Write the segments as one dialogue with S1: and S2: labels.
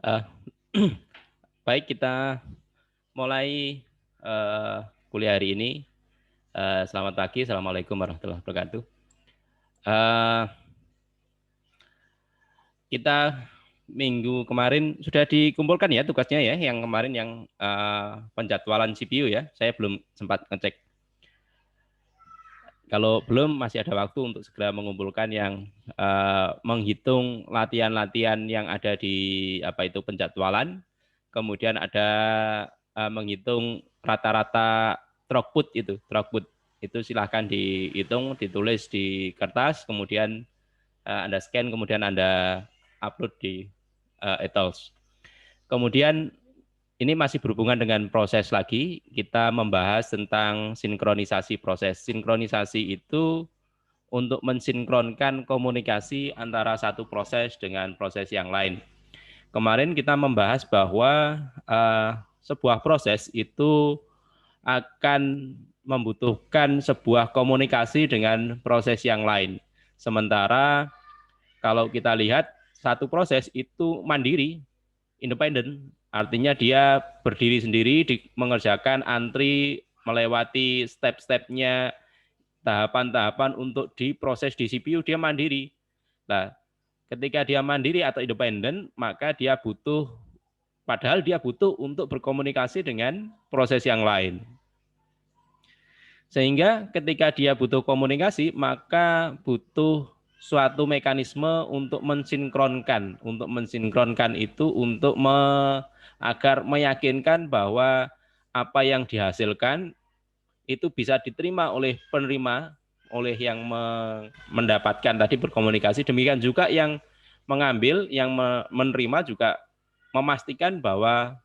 S1: Eh, Baik, kita mulai kuliah hari ini. Selamat pagi, Assalamualaikum warahmatullahi wabarakatuh. Eh, kita minggu kemarin sudah dikumpulkan ya tugasnya ya, yang kemarin yang penjadwalan CPU ya. Saya belum sempat ngecek. Kalau belum, masih ada waktu untuk segera mengumpulkan yang menghitung latihan-latihan yang ada di apa itu penjadwalan. Kemudian ada menghitung rata-rata throughput itu silahkan dihitung, ditulis di kertas, kemudian Anda scan, kemudian Anda upload di Ethos. Kemudian ini masih berhubungan dengan proses lagi. Kita membahas tentang sinkronisasi proses. Sinkronisasi itu untuk mensinkronkan komunikasi antara satu proses dengan proses yang lain. Kemarin kita membahas bahwa sebuah proses itu akan membutuhkan sebuah komunikasi dengan proses yang lain. Sementara kalau kita lihat satu proses itu mandiri, independen, artinya dia berdiri sendiri, mengerjakan antri, melewati step-stepnya, tahapan-tahapan untuk diproses di CPU, dia mandiri. Nah, ketika dia mandiri atau independen, maka dia butuh, padahal dia butuh untuk berkomunikasi dengan proses yang lain. Sehingga ketika dia butuh komunikasi, maka butuh suatu mekanisme untuk mensinkronkan. Untuk mensinkronkan itu untuk agar meyakinkan bahwa apa yang dihasilkan itu bisa diterima oleh penerima, oleh yang mendapatkan tadi berkomunikasi. Demikian juga yang mengambil, yang menerima juga memastikan bahwa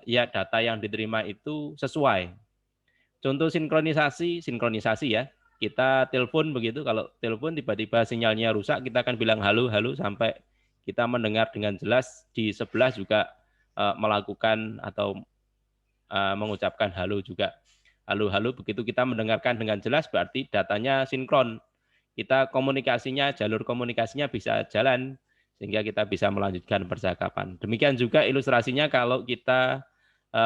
S1: ya data yang diterima itu sesuai. Contoh sinkronisasi ya. Kita telepon begitu, kalau telepon tiba-tiba sinyalnya rusak, kita akan bilang halo, halo sampai kita mendengar dengan jelas, di sebelah juga melakukan atau mengucapkan halo juga. Halo, halo, begitu kita mendengarkan dengan jelas berarti datanya sinkron. Kita komunikasinya, jalur komunikasinya bisa jalan sehingga kita bisa melanjutkan percakapan. Demikian juga ilustrasinya kalau kita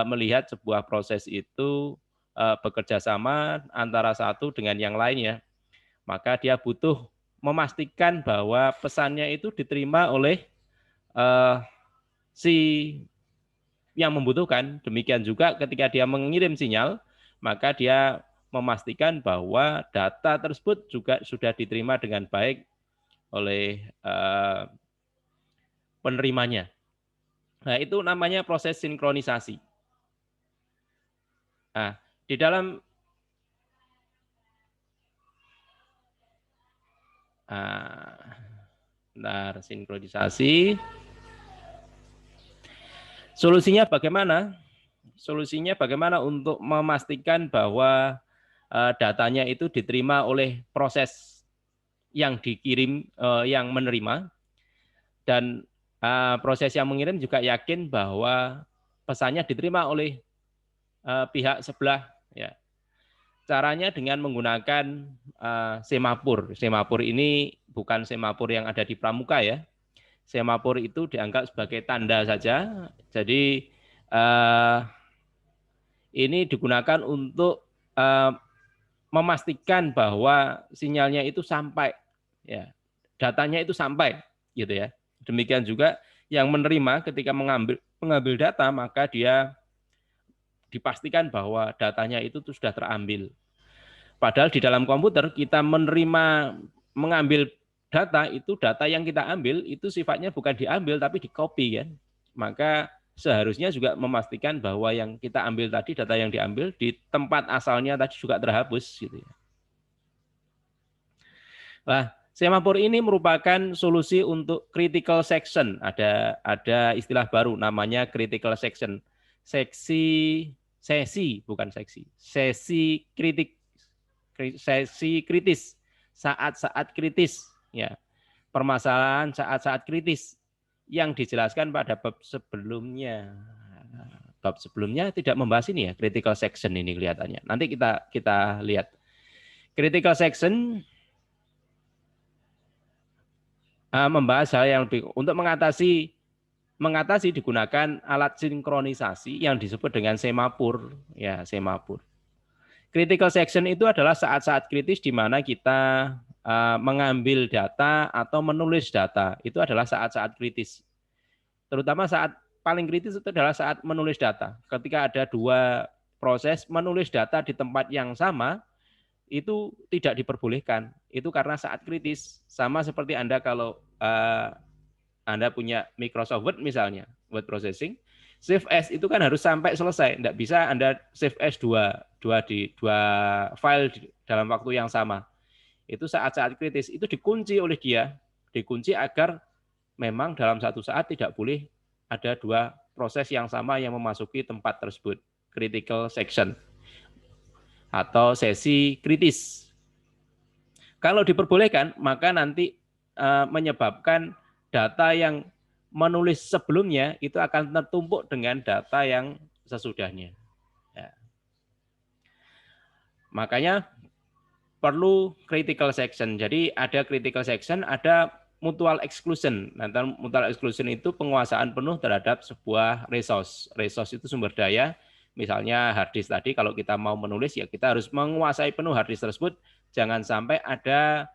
S1: melihat sebuah proses itu bekerja sama antara satu dengan yang lainnya, maka dia butuh memastikan bahwa pesannya itu diterima oleh si yang membutuhkan. Demikian juga ketika dia mengirim sinyal, maka dia memastikan bahwa data tersebut juga sudah diterima dengan baik oleh penerimanya. Nah, itu namanya proses sinkronisasi. Nah, di dalam sinkronisasi, solusinya bagaimana? Solusinya bagaimana untuk memastikan bahwa datanya itu diterima oleh proses yang dikirim, yang menerima, dan proses yang mengirim juga yakin bahwa pesannya diterima oleh pihak sebelah. Ya. Caranya dengan menggunakan semapur. Semapur ini bukan semapur yang ada di pramuka ya. Semapur itu dianggap sebagai tanda saja. Jadi ini digunakan untuk memastikan bahwa sinyalnya itu sampai, ya, datanya itu sampai, gitu ya. Demikian juga yang menerima ketika mengambil data, maka dia dipastikan bahwa datanya itu sudah terambil. Padahal di dalam komputer kita menerima, mengambil data, itu data yang kita ambil itu sifatnya bukan diambil tapi di copy kan. Maka seharusnya juga memastikan bahwa yang kita ambil tadi, data yang diambil di tempat asalnya tadi juga terhapus gitu ya. Nah, semapur ini merupakan solusi untuk critical section. Ada istilah baru namanya critical section. Sesi bukan seksi. Sesi kritis. Saat-saat kritis ya. Permasalahan saat-saat kritis yang dijelaskan pada bab sebelumnya. Bab sebelumnya tidak membahas ini ya, critical section ini kelihatannya. Nanti kita lihat. Critical section membahas hal yang lebih untuk mengatasi mengatasi digunakan alat sinkronisasi yang disebut dengan semapur, ya semapur. Critical section itu adalah saat-saat kritis di mana kita mengambil data atau menulis data. Itu adalah saat-saat kritis. Terutama saat paling kritis itu adalah saat menulis data. Ketika ada dua proses menulis data di tempat yang sama, itu tidak diperbolehkan. Itu karena saat kritis. Sama seperti Anda kalau Anda punya Microsoft Word misalnya, word processing, save as itu kan harus sampai selesai. Tidak bisa Anda save as dua file dalam waktu yang sama. Itu saat-saat kritis. Itu dikunci oleh dia. Dikunci agar memang dalam satu saat tidak boleh ada dua proses yang sama yang memasuki tempat tersebut. Critical section atau sesi kritis. Kalau diperbolehkan, maka nanti menyebabkan data yang menulis sebelumnya itu akan tertumpuk dengan data yang sesudahnya. Ya. Makanya perlu critical section. Jadi ada critical section, ada mutual exclusion. Nanti mutual exclusion itu penguasaan penuh terhadap sebuah resource. Resource itu sumber daya. Misalnya hard disk tadi, kalau kita mau menulis ya kita harus menguasai penuh hard disk tersebut. Jangan sampai ada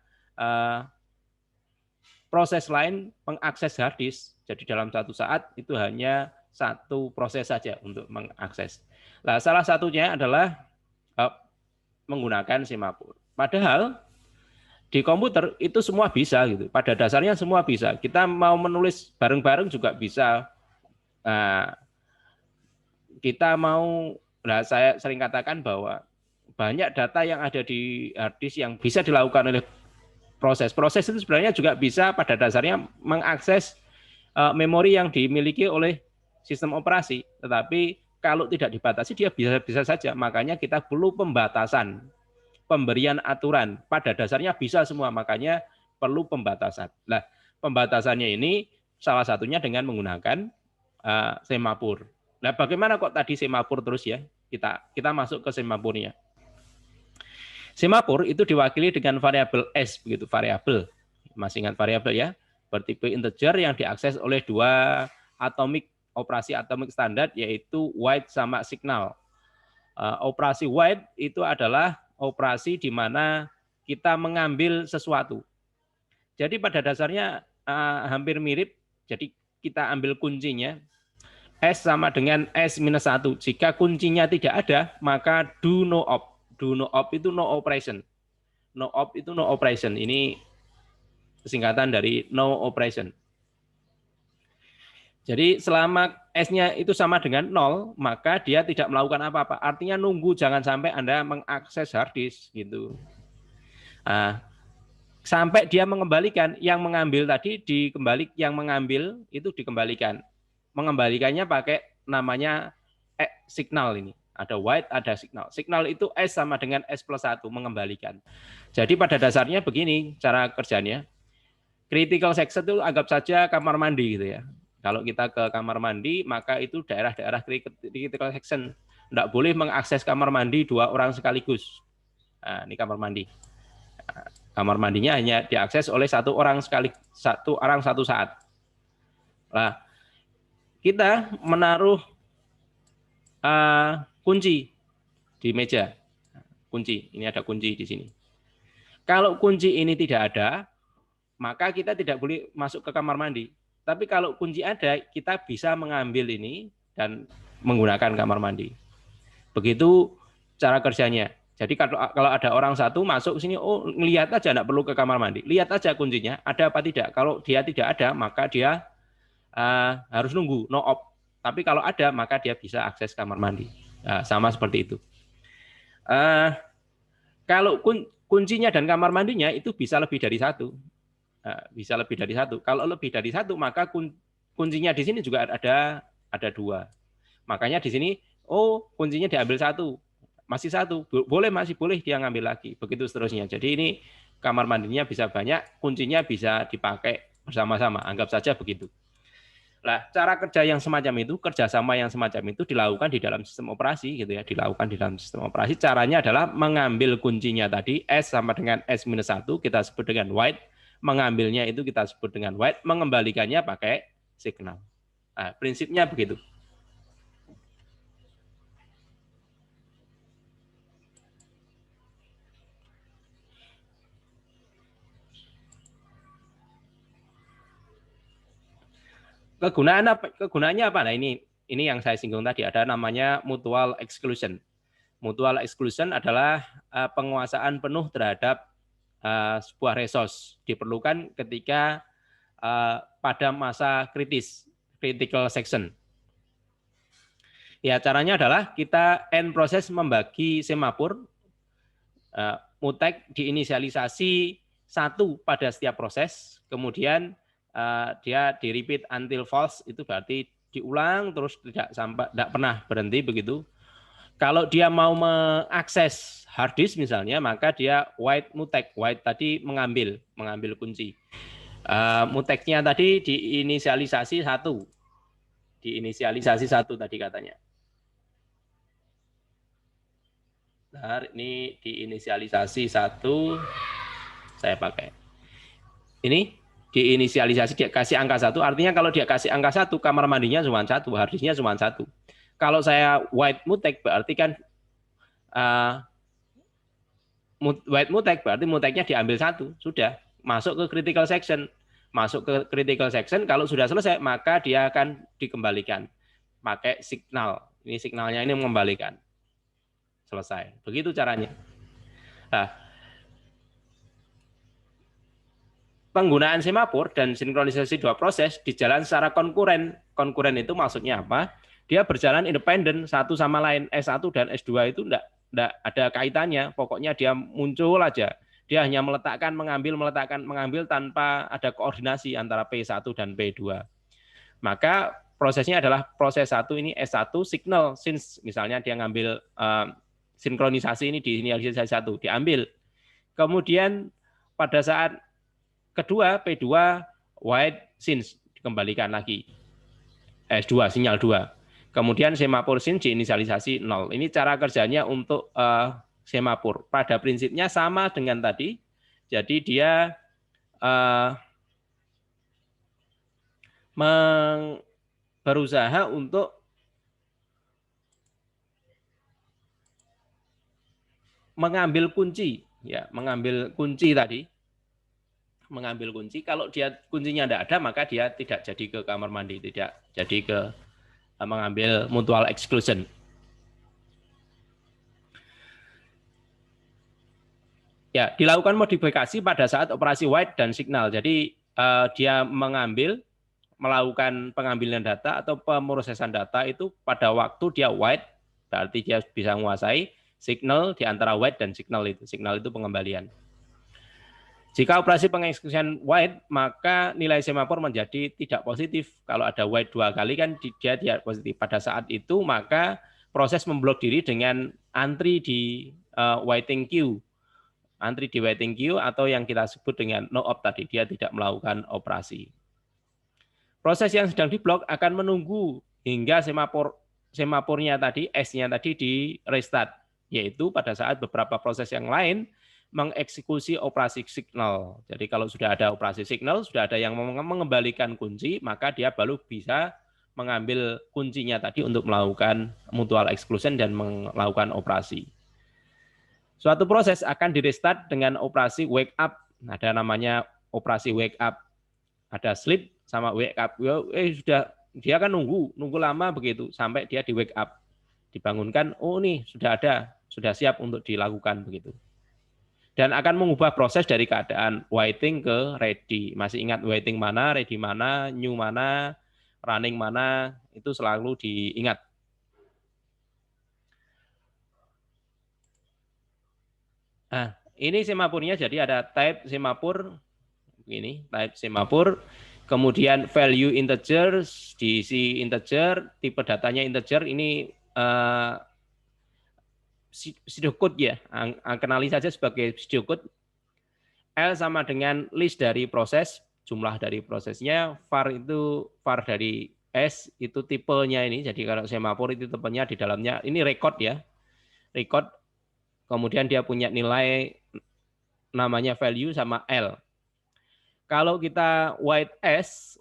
S1: proses lain mengakses hard disk. Jadi dalam satu saat itu hanya satu proses saja untuk mengakses. Nah, salah satunya adalah menggunakan semapur. Padahal di komputer itu semua bisa gitu. Pada dasarnya semua bisa. Kita mau menulis bareng-bareng juga bisa. Nah, kita mau, nah saya sering katakan bahwa banyak data yang ada di hard disk yang bisa dilakukan oleh proses. Proses itu sebenarnya juga bisa pada dasarnya mengakses memori yang dimiliki oleh sistem operasi. Tetapi kalau tidak dibatasi dia bisa saja. Makanya kita perlu pembatasan, pemberian aturan. Pada dasarnya bisa semua, makanya perlu pembatasan. Nah, pembatasannya ini salah satunya dengan menggunakan semapur. Nah, bagaimana kok tadi semapur terus ya? Kita masuk ke semapurnya. Semapur itu diwakili dengan variabel S, begitu, variabel. Masih ingat variabel ya? Bertipe integer yang diakses oleh dua operasi atomik standar, yaitu write sama signal. Operasi write itu adalah operasi di mana kita mengambil sesuatu. Jadi pada dasarnya hampir mirip. Jadi kita ambil kuncinya. S sama dengan S-1. Jika kuncinya tidak ada, maka do no op. Do no op itu no operation. No op itu no operation. Ini singkatan dari no operation. Jadi selama S-nya itu sama dengan 0, maka dia tidak melakukan apa-apa. Artinya nunggu, jangan sampai Anda mengakses hard disk gitu. Nah, sampai dia mengembalikan, yang mengambil tadi yang mengambil itu dikembalikan. Mengembalikannya pakai namanya signal ini. Ada write, ada signal. Signal itu S sama dengan S+1, mengembalikan. Jadi pada dasarnya begini cara kerjanya. Critical section itu anggap saja kamar mandi gitu ya. Kalau kita ke kamar mandi, maka itu daerah-daerah critical section. Tidak boleh mengakses kamar mandi dua orang sekaligus. Nah, ini kamar mandi. Kamar mandinya hanya diakses oleh satu orang satu saat. Nah, kita menaruh kunci di meja. Kunci, ini ada kunci di sini. Kalau kunci ini tidak ada, maka kita tidak boleh masuk ke kamar mandi. Tapi kalau kunci ada, kita bisa mengambil ini dan menggunakan kamar mandi. Begitu cara kerjanya. Jadi kalau ada orang satu masuk ke sini, oh lihat aja, enggak perlu ke kamar mandi. Lihat aja kuncinya, ada apa tidak. Kalau dia tidak ada, maka dia harus nunggu, no op. Tapi kalau ada, maka dia bisa akses kamar mandi. Nah, sama seperti itu. Kalau kuncinya dan kamar mandinya itu bisa lebih dari satu. Bisa lebih dari satu. Kalau lebih dari satu, maka kuncinya di sini juga ada dua. Makanya di sini, oh kuncinya diambil satu, masih satu, masih boleh dia ngambil lagi. Begitu seterusnya. Jadi ini kamar mandinya bisa banyak, kuncinya bisa dipakai bersama-sama. Anggap saja begitu. Nah, cara kerja yang semacam itu, kerjasama yang semacam itu dilakukan di dalam sistem operasi, gitu ya, dilakukan di dalam sistem operasi. Caranya adalah mengambil kuncinya tadi S sama dengan S-1, kita sebut dengan write. Mengambilnya itu kita sebut dengan write, mengembalikannya pakai signal. Nah, prinsipnya begitu. Kegunaannya apa? Nah, ini yang saya singgung tadi, ada namanya mutual exclusion. Mutual exclusion adalah penguasaan penuh terhadap sebuah resource, diperlukan ketika pada masa kritis, critical section. Ya, caranya adalah kita end proses membagi semapur, mutek diinisialisasi 1 pada setiap proses, kemudian dia di repeat until false, itu berarti diulang terus tidak pernah berhenti begitu. Kalau dia mau mengakses hard disk misalnya, maka dia write mutek. Write tadi mengambil kunci. Muteknya tadi diinisialisasi 1. Diinisialisasi 1 tadi katanya. Nah, ini diinisialisasi 1. Saya pakai. Ini diinisialisasi, dia kasih angka 1. Artinya kalau dia kasih angka 1, kamar mandinya cuma 1, hard disknya cuma 1. Kalau saya white mutek berarti kan white mutek berarti muteknya diambil 1, sudah masuk ke critical section. Masuk ke critical section, kalau sudah selesai maka dia akan dikembalikan pakai signal. Ini signalnya ini mengembalikan. Selesai. Begitu caranya. Nah, penggunaan semapur dan sinkronisasi 2 proses dijalan secara konkuren. Konkuren itu maksudnya apa? Dia berjalan independen satu sama lain. S1 dan S2 itu enggak ada kaitannya. Pokoknya dia muncul aja. Dia hanya mengambil tanpa ada koordinasi antara P1 dan P2. Maka prosesnya adalah proses 1 ini S1 signal, since misalnya dia ngambil sinkronisasi ini di inisialisasi 1, diambil. Kemudian pada saat kedua P2 white since dikembalikan lagi. S2 sinyal 2. Kemudian semapur since diinisialisasi 0. Ini cara kerjanya untuk semapur. Pada prinsipnya sama dengan tadi. Jadi dia berusaha untuk mengambil kunci, ya, mengambil kunci tadi. Mengambil kunci, kalau dia kuncinya tidak ada, maka dia tidak jadi ke kamar mandi, tidak jadi ke mengambil mutual exclusion. Ya, dilakukan modifikasi pada saat operasi write dan signal. Jadi dia melakukan pengambilan data atau pemrosesan data itu pada waktu dia write, berarti dia bisa menguasai signal di antara write dan signal itu. Signal itu pengembalian. Jika operasi pengeksekutian write, maka nilai semapur menjadi tidak positif. Kalau ada write 2 kali kan dia tidak positif. Pada saat itu maka proses memblok diri dengan antri di waiting queue. Antri di waiting queue atau yang kita sebut dengan no op tadi, dia tidak melakukan operasi. Proses yang sedang diblok akan menunggu hingga semapurnya tadi, S-nya tadi di restart, yaitu pada saat beberapa proses yang lain mengeksekusi operasi signal. Jadi kalau sudah ada operasi signal, sudah ada yang mengembalikan kunci, maka dia baru bisa mengambil kuncinya tadi untuk melakukan mutual exclusion dan melakukan operasi. Suatu proses akan di-restart dengan operasi wake up. Ada namanya operasi wake up. Ada sleep sama wake up. Sudah dia kan nunggu lama begitu sampai dia di wake up. Dibangunkan, oh nih sudah ada, sudah siap untuk dilakukan begitu. Dan akan mengubah proses dari keadaan waiting ke ready. Masih ingat waiting mana, ready mana, new mana, running mana, itu selalu diingat. Nah, ini semapurnya, jadi ada type semapur, begini, type semapur, kemudian value integer, diisi integer, tipe datanya integer, ini pseudocode ya, kenali saja sebagai pseudocode. L sama dengan list dari proses, jumlah dari prosesnya, var dari S itu tipenya ini. Jadi kalau semapur itu tipenya di dalamnya ini record ya. Record, kemudian dia punya nilai namanya value sama L. Kalau kita white S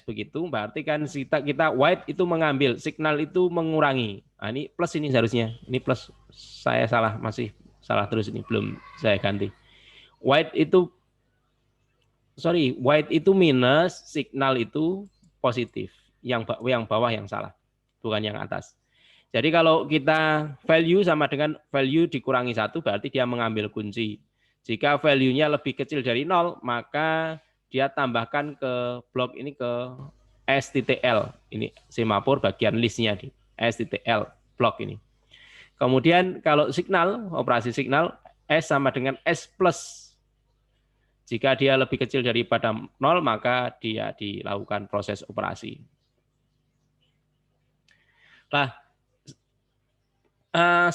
S1: begitu, berarti kan kita white itu mengambil, signal itu mengurangi. Nah, ini plus ini seharusnya. Ini plus, saya salah, masih salah terus ini, belum saya ganti. White itu minus, signal itu positif. Yang bawah yang salah, bukan yang atas. Jadi kalau kita value sama dengan value dikurangi 1, berarti dia mengambil kunci. Jika value-nya lebih kecil dari 0, maka dia tambahkan ke blok ini ke STTL. Ini semapur bagian listnya di STTL blok ini. Kemudian kalau signal, operasi signal, S sama dengan S plus. Jika dia lebih kecil daripada 0, maka dia dilakukan proses operasi. Nah,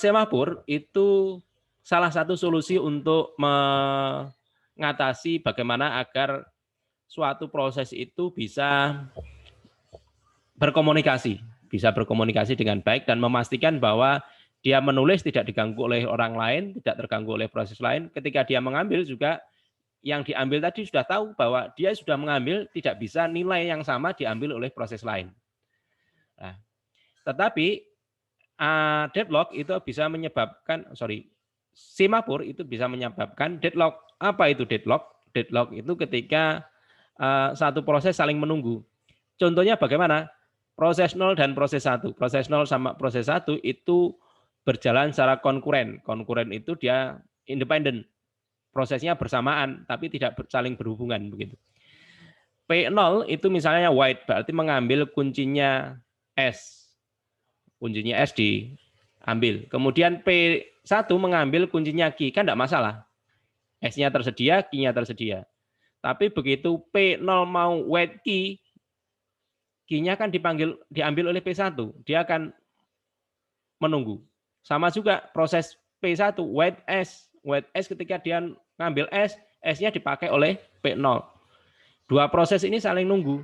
S1: semapur itu salah satu solusi untuk mengatasi bagaimana agar suatu proses itu bisa berkomunikasi dengan baik dan memastikan bahwa dia menulis tidak diganggu oleh orang lain, tidak terganggu oleh proses lain. Ketika dia mengambil juga, yang diambil tadi sudah tahu bahwa dia sudah mengambil, tidak bisa nilai yang sama diambil oleh proses lain. Nah, tetapi deadlock itu bisa menyebabkan, semapur itu bisa menyebabkan deadlock. Apa itu deadlock? Deadlock itu ketika satu proses saling menunggu. Contohnya bagaimana? Proses 0 dan proses 1. Proses 0 sama proses 1 itu berjalan secara konkuren. Konkuren itu dia independen. Prosesnya bersamaan, tapi tidak saling berhubungan. Begitu. P0 itu misalnya white, berarti mengambil kuncinya S. Kuncinya S diambil. Kemudian P1 mengambil kuncinya Q. Kan tidak masalah. S-nya tersedia, Q-nya tersedia. Tapi begitu P0 mau white key, Q-nya kan diambil oleh P1. Dia akan menunggu. Sama juga proses P1, white S. White S ketika dia ngambil S, S-nya dipakai oleh P0. Dua proses ini saling nunggu.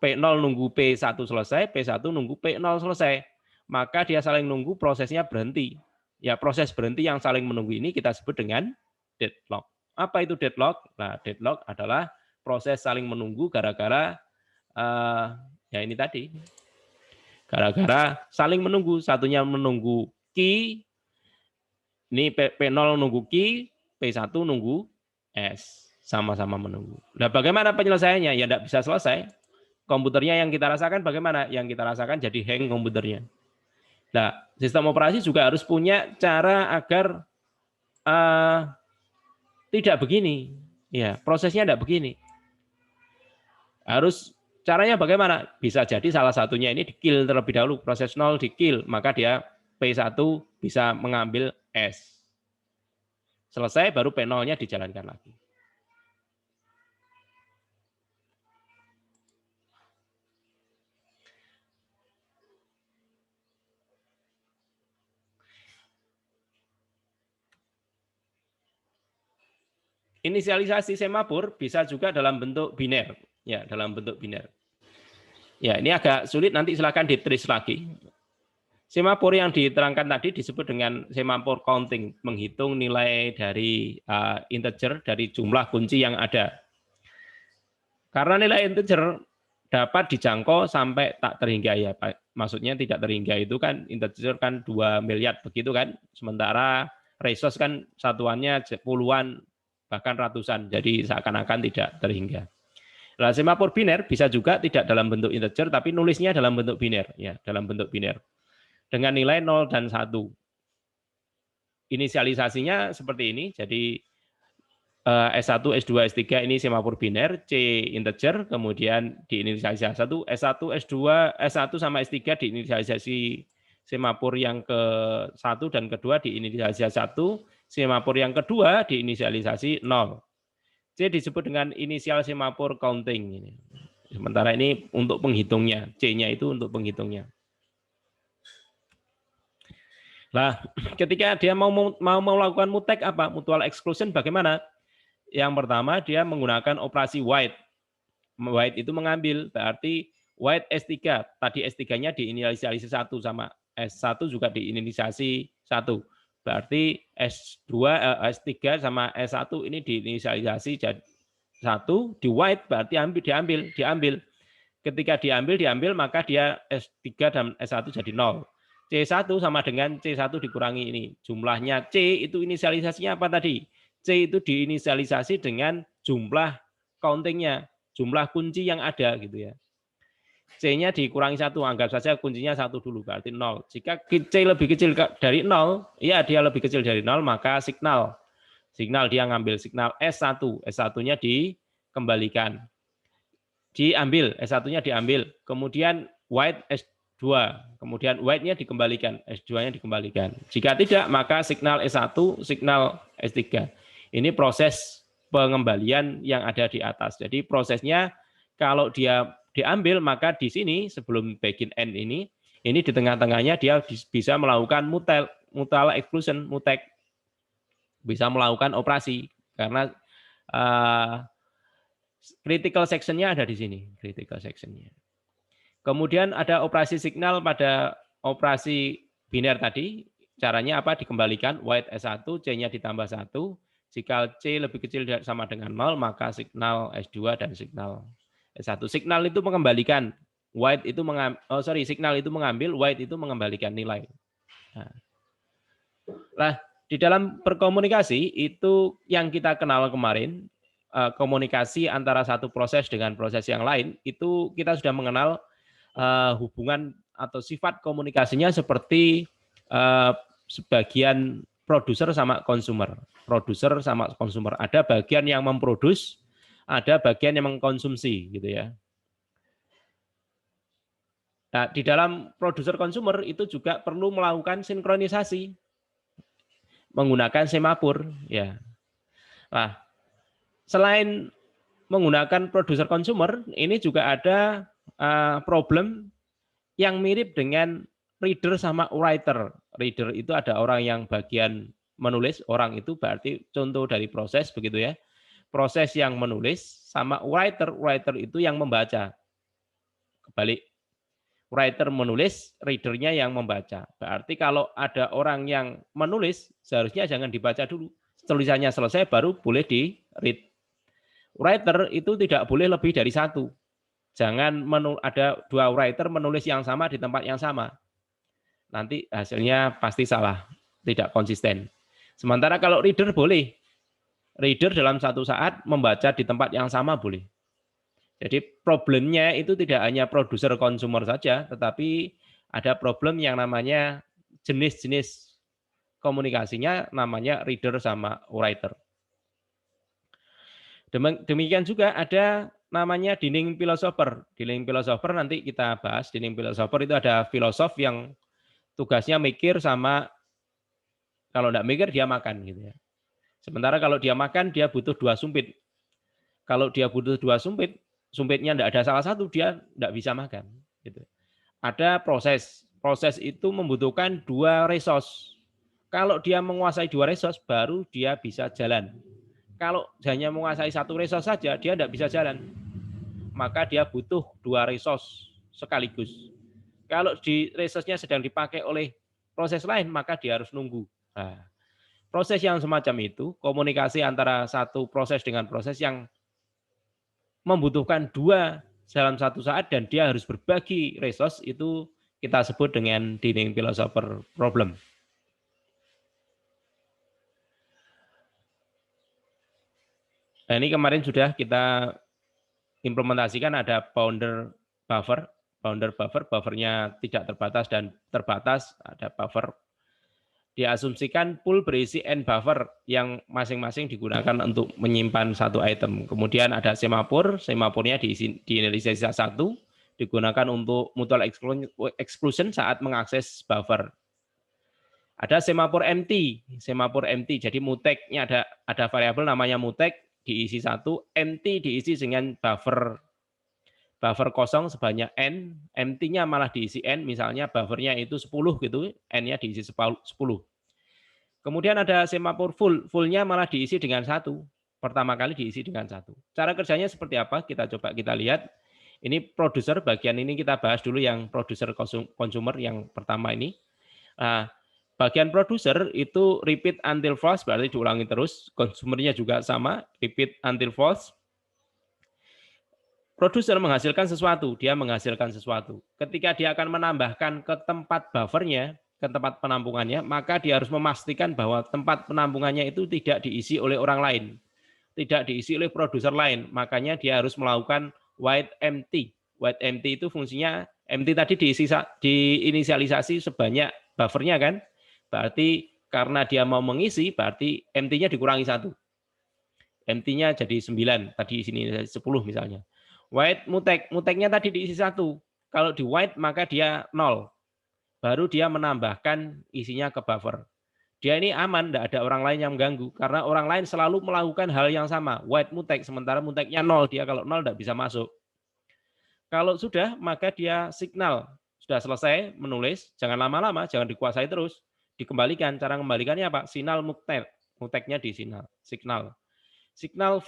S1: P0 nunggu P1 selesai, P1 nunggu P0 selesai. Maka dia saling nunggu, prosesnya berhenti. Ya, proses berhenti yang saling menunggu ini kita sebut dengan deadlock. Apa itu deadlock? Nah, deadlock adalah proses saling menunggu gara-gara ya ini tadi. Gara-gara saling menunggu, satunya menunggu key, ini P0 nunggu key, P1 nunggu S, sama-sama menunggu. Nah, bagaimana penyelesaiannya? Ya tidak bisa selesai. Komputernya yang kita rasakan bagaimana? Yang kita rasakan jadi hang komputernya. Nah, sistem operasi juga harus punya cara agar tidak begini. Ya, prosesnya tidak begini. Harus caranya bagaimana? Bisa jadi salah satunya ini di-kill terlebih dahulu. Proses 0 di-kill, maka dia P1 bisa mengambil S. Selesai, baru P0-nya dijalankan lagi. Inisialisasi semapur bisa juga dalam bentuk biner. Ya, dalam bentuk biner. Ya, ini agak sulit, nanti silakan ditulis lagi. Semapur yang diterangkan tadi disebut dengan semapur counting, menghitung nilai dari integer, dari jumlah kunci yang ada. Karena nilai integer dapat dijangkau sampai tak terhingga ya, Pak. Maksudnya tidak terhingga itu kan integer kan 2 miliar begitu kan. Sementara resource kan satuannya puluhan bahkan ratusan. Jadi seakan-akan tidak terhingga. Nah, semapur biner bisa juga tidak dalam bentuk integer tapi nulisnya dalam bentuk biner ya, dalam bentuk biner. Dengan nilai 0 dan 1. Inisialisasinya seperti ini. Jadi S1, S2, S3 ini semapur biner, C integer, kemudian diinisialisasi S1, S2, S1 sama S3 diinisialisasi semapur yang ke-1 dan kedua diinisialisasi 1, semapur yang kedua diinisialisasi 0. C disebut dengan inisial semapur counting. Sementara ini untuk penghitungnya, C-nya itu untuk penghitungnya. Nah, ketika dia mau melakukan mutek apa? Mutual exclusion bagaimana? Yang pertama dia menggunakan operasi white. White itu mengambil, berarti white S3. Tadi S3-nya diinisialisasi 1 sama S1 juga diinisialisasi 1. Berarti S2, S3 sama S1 ini diinisialisasi S1, di write berarti diambil. Ketika diambil maka dia S3 dan S1 jadi 0. C1 sama dengan C1 dikurangi ini. Jumlahnya C itu inisialisasinya apa tadi? C itu diinisialisasi dengan jumlah countingnya, jumlah kunci yang ada gitu ya. C-nya dikurangi 1, anggap saja kuncinya 1 dulu, berarti 0. Jika C lebih kecil dari 0, ya dia lebih kecil dari 0, maka signal dia ngambil signal S1. S1-nya dikembalikan. Diambil, S1-nya diambil. Kemudian write S2. Kemudian write-nya dikembalikan, S2-nya dikembalikan. Jika tidak, maka signal S1, signal S3. Ini proses pengembalian yang ada di atas. Jadi prosesnya kalau dia diambil, maka di sini sebelum begin end ini di tengah-tengahnya dia bisa melakukan mutual exclusion, mutek, bisa melakukan operasi karena critical section-nya ada di sini, critical section-nya. Kemudian ada operasi signal pada operasi biner tadi, caranya apa? Dikembalikan white S1, C-nya ditambah 1. Jika C lebih kecil sama dengan 0, maka signal S2 dan signal S1. Signal itu mengembalikan, signal itu mengambil, white itu mengembalikan nilai. Nah, di dalam berkomunikasi itu yang kita kenal kemarin, komunikasi antara satu proses dengan proses yang lain, itu kita sudah mengenal hubungan atau sifat komunikasinya seperti sebagian produser sama konsumer. Produser sama konsumer. Ada bagian yang memproduksi, ada bagian yang mengkonsumsi, gitu ya. Nah, di dalam produser konsumer itu juga perlu melakukan sinkronisasi menggunakan semapur, ya. Nah, selain menggunakan produser konsumer, ini juga ada problem yang mirip dengan reader sama writer. Reader itu ada orang yang bagian menulis, orang itu berarti contoh dari proses begitu ya. Proses yang menulis sama writer itu yang membaca. Kebalik. Writer menulis, readernya yang membaca. Berarti kalau ada orang yang menulis, seharusnya jangan dibaca dulu. Tulisannya selesai baru boleh di-read. Writer itu tidak boleh lebih dari 1. Jangan ada 2 writer menulis yang sama di tempat yang sama. Nanti hasilnya pasti salah, tidak konsisten. Sementara kalau reader boleh. Reader dalam satu saat membaca di tempat yang sama boleh. Jadi problemnya itu tidak hanya produser konsumer saja, tetapi ada problem yang namanya jenis-jenis komunikasinya namanya reader sama writer. Demikian juga ada namanya dinding philosopher. Dinding philosopher nanti kita bahas. Dinding philosopher itu ada filosof yang tugasnya mikir sama kalau tidak mikir dia makan gitu ya. Sementara kalau dia makan dia butuh 2 sumpit. Kalau dia butuh 2 sumpit, sumpitnya tidak ada salah satu, dia tidak bisa makan. Gitu. Ada proses. Proses itu membutuhkan 2 resource. Kalau dia menguasai 2 resource, baru dia bisa jalan. Kalau hanya menguasai 1 resource saja, dia tidak bisa jalan. Maka dia butuh 2 resource sekaligus. Kalau di resource-nya sedang dipakai oleh proses lain, maka dia harus nunggu. Nah, proses yang semacam itu, komunikasi antara satu proses dengan proses yang membutuhkan 2 dalam satu saat dan dia harus berbagi resource, itu kita sebut dengan dinding philosopher problem. Nah, ini kemarin sudah kita implementasikan ada boundary buffer. Boundary buffer, buffernya tidak terbatas dan terbatas, ada buffer. Diasumsikan pool berisi n buffer yang masing-masing digunakan untuk menyimpan satu item. Kemudian ada semapur, semapurnya diinisialisasi 1, digunakan untuk mutual exclusion saat mengakses buffer. Ada semapur empty, jadi muteknya ada variabel namanya mutek diisi 1, empty diisi dengan buffer kosong sebanyak n, empty-nya malah diisi n, misalnya buffernya itu 10 gitu, n-nya diisi 10. Kemudian ada semapur full, full-nya malah diisi dengan 1. Pertama kali diisi dengan 1. Cara kerjanya seperti apa? Kita lihat. Ini produser, bagian ini kita bahas dulu yang produser consumer yang pertama ini. Nah, bagian produser itu repeat until false, berarti diulangi terus. Konsumernya juga sama, repeat until false. produser menghasilkan sesuatu, dia menghasilkan sesuatu. Ketika dia akan menambahkan ke tempat buffernya, ke tempat penampungannya, maka dia harus memastikan bahwa tempat penampungannya itu tidak diisi oleh orang lain, tidak diisi oleh produser lain. Makanya dia harus melakukan void empty. Void empty itu fungsinya empty tadi diinisialisasi sebanyak buffernya kan, berarti karena dia mau mengisi, berarti empty-nya dikurangi 1. Empty-nya jadi 9, tadi di sini 10 misalnya. Void mutek, muteknya tadi diisi 1. Kalau di void maka dia 0. Baru dia menambahkan isinya ke buffer. Dia ini aman, tidak ada orang lain yang mengganggu. Karena orang lain selalu melakukan hal yang sama. Void mutek, sementara muteknya 0. Dia kalau 0 tidak bisa masuk. Kalau sudah, maka dia signal. Sudah selesai menulis, jangan lama-lama, jangan dikuasai terus. Dikembalikan. Cara kembalikannya apa? Signal mutek. Muteknya di signal. Signal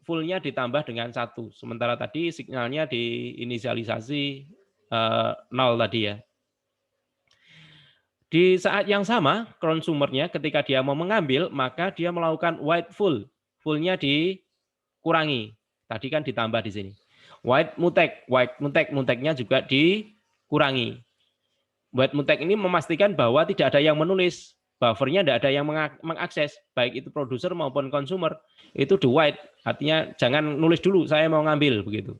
S1: full-nya ditambah dengan 1. Sementara tadi signalnya diinisialisasi 0 tadi ya. Di saat yang sama, konsumernya ketika dia mau mengambil, maka dia melakukan void full. Full-nya dikurangi. Tadi kan ditambah di sini. Void mutek, muteknya juga dikurangi. Void mutek ini memastikan bahwa tidak ada yang menulis. Buffernya tidak ada yang mengakses, baik itu produser maupun konsumer, itu di void, artinya jangan nulis dulu, saya mau ngambil, begitu,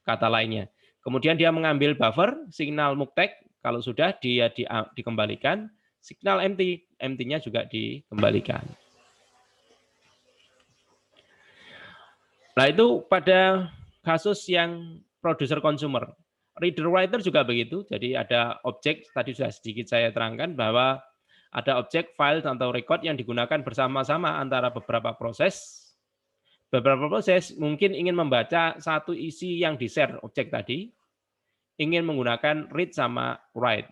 S1: kata lainnya. Kemudian dia mengambil buffer, signal mutek, kalau sudah dia dikembalikan, signal empty, empty-nya juga dikembalikan. Nah itu pada kasus yang produser konsumer. Reader writer juga begitu, jadi ada objek, tadi sudah sedikit saya terangkan bahwa ada objek, file, atau record yang digunakan bersama-sama antara beberapa proses. Beberapa proses mungkin ingin membaca satu isi yang di-share objek tadi, ingin menggunakan read sama write.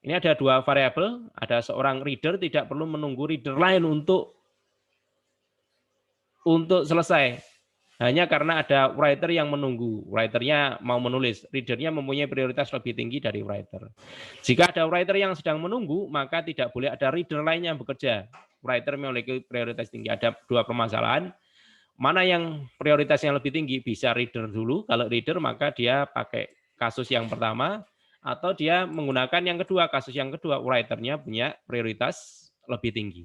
S1: Ini ada 2 variabel, ada seorang reader tidak perlu menunggu reader lain untuk selesai. Hanya karena ada writer yang menunggu, writernya mau menulis, readernya mempunyai prioritas lebih tinggi dari writer. Jika ada writer yang sedang menunggu, maka tidak boleh ada reader lain yang bekerja. Writer memiliki prioritas tinggi. Ada 2 permasalahan. Mana yang prioritasnya lebih tinggi? Bisa reader dulu. Kalau reader maka dia pakai kasus yang pertama, atau dia menggunakan yang kedua. Kasus yang kedua, writernya punya prioritas lebih tinggi.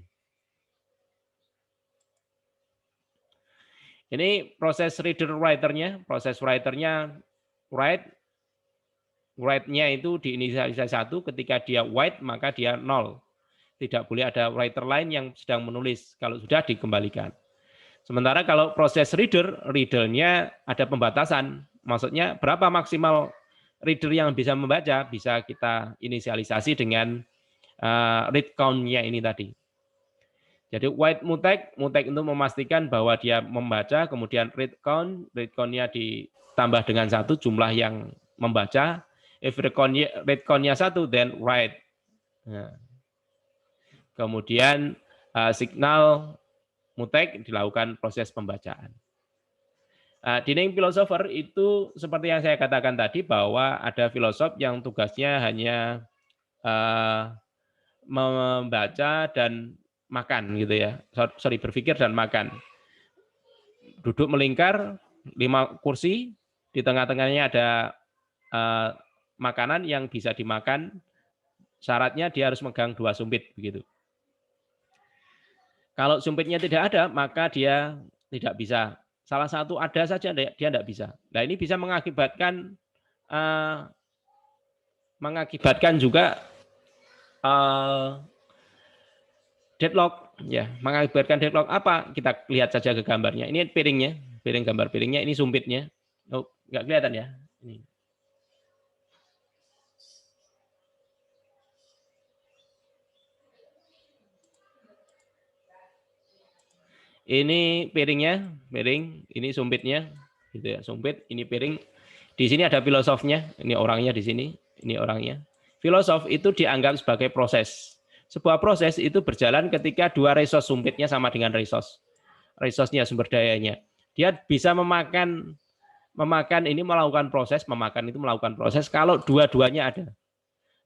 S1: Ini proses reader writer-nya, proses writer-nya write-nya itu diinisialisasi 1, ketika dia white maka dia 0. Tidak boleh ada writer lain yang sedang menulis, kalau sudah dikembalikan. Sementara kalau proses reader-nya ada pembatasan, maksudnya berapa maksimal reader yang bisa membaca, bisa kita inisialisasi dengan read count-nya ini tadi. Jadi white mutek itu memastikan bahwa dia membaca, kemudian read count-nya ditambah dengan 1 jumlah yang membaca. If read count-nya 1, then write. Nah. Kemudian signal mutek dilakukan proses pembacaan. Dining philosopher itu seperti yang saya katakan tadi bahwa ada filosof yang tugasnya hanya membaca dan makan gitu ya, berpikir dan makan. Duduk melingkar 5 kursi, di tengah-tengahnya ada makanan yang bisa dimakan. Syaratnya dia harus megang 2 sumpit begitu. Kalau sumpitnya tidak ada, maka dia tidak bisa. Salah satu ada saja dia tidak bisa. Nah ini bisa mengakibatkan juga deadlock, ya, mengakibatkan deadlock apa? Kita lihat saja ke gambarnya. Ini piringnya, gambar piringnya, ini sumpitnya. Oh, nggak kelihatan ya? Ini piringnya, ini sumpitnya, gitu ya, sumpit, ini piring. Di sini ada filosofnya, ini orangnya di sini, ini orangnya. Filosof itu dianggap sebagai proses. Sebuah proses itu berjalan ketika 2 resource sumpitnya sama dengan resource-nya, sumber dayanya. Dia bisa memakan ini melakukan proses, melakukan proses kalau dua-duanya ada.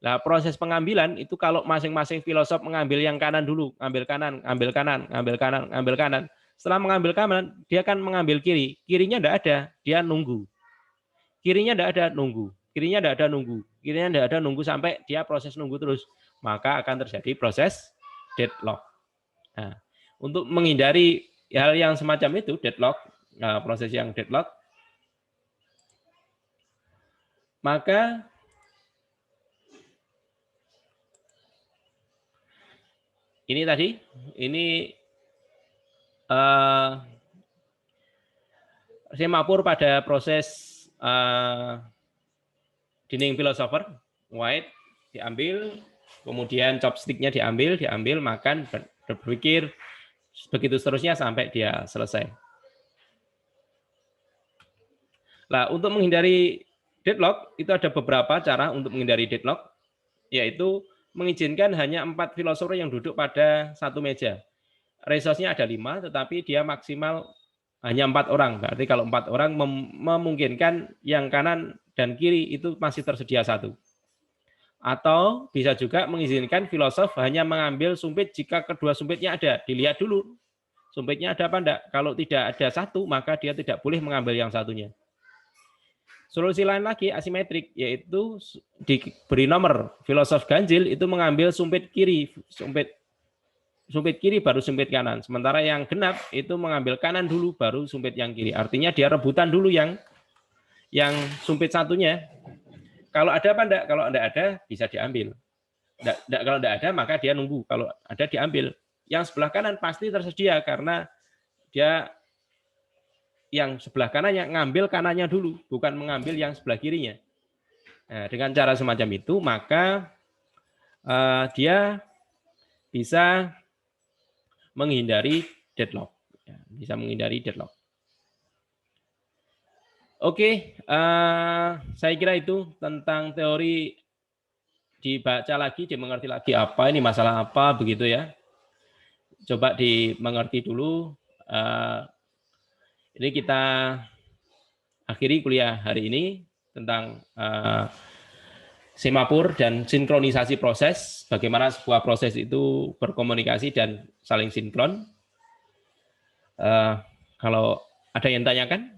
S1: Nah, proses pengambilan itu kalau masing-masing filosof mengambil yang kanan dulu, ambil kanan, Setelah mengambil kanan, dia akan mengambil kiri. Kirinya tidak ada, dia nunggu. Kirinya tidak ada, nunggu. Kirinya tidak ada, nunggu. Kirinya tidak ada, nunggu sampai dia proses nunggu terus. Maka akan terjadi proses deadlock. Nah, untuk menghindari hal yang semacam itu, deadlock, proses yang deadlock, maka ini tadi, ini semapur pada proses dinding philosopher, white diambil, kemudian chopsticknya diambil, makan, berpikir, begitu seterusnya sampai dia selesai. Nah, untuk menghindari deadlock, itu ada beberapa cara untuk menghindari deadlock, yaitu mengizinkan hanya 4 filosofer yang duduk pada satu meja. Resource-nya ada 5, tetapi dia maksimal hanya 4 orang. Berarti kalau 4 orang memungkinkan yang kanan dan kiri itu masih tersedia satu. Atau bisa juga mengizinkan filosof hanya mengambil sumpit jika kedua sumpitnya ada. Dilihat dulu sumpitnya ada apa enggak. Kalau tidak ada satu, maka dia tidak boleh mengambil yang satunya. Solusi lain lagi asimetrik, yaitu diberi nomor. Filosof ganjil itu mengambil sumpit kiri, sumpit kiri baru sumpit kanan. Sementara yang genap itu mengambil kanan dulu baru sumpit yang kiri. Artinya dia rebutan dulu yang sumpit satunya. Kalau ada apa enggak? Kalau enggak ada bisa diambil. Kalau enggak ada maka dia nunggu. Kalau ada diambil. Yang sebelah kanan pasti tersedia karena dia yang sebelah kanannya ngambil kanannya dulu, bukan mengambil yang sebelah kirinya. Nah, dengan cara semacam itu maka dia bisa menghindari deadlock. Bisa menghindari deadlock. Oke, saya kira itu tentang teori, dibaca lagi, dimengerti lagi apa ini masalah apa begitu ya. Coba dimengerti dulu. Ini kita akhiri kuliah hari ini tentang semapur dan sinkronisasi proses, bagaimana sebuah proses itu berkomunikasi dan saling sinkron. Kalau ada yang tanyakan?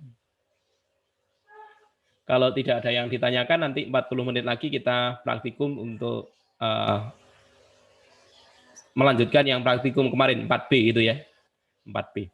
S1: Kalau tidak ada yang ditanyakan, nanti 40 menit lagi kita praktikum untuk melanjutkan yang praktikum kemarin, 4B itu ya. 4B.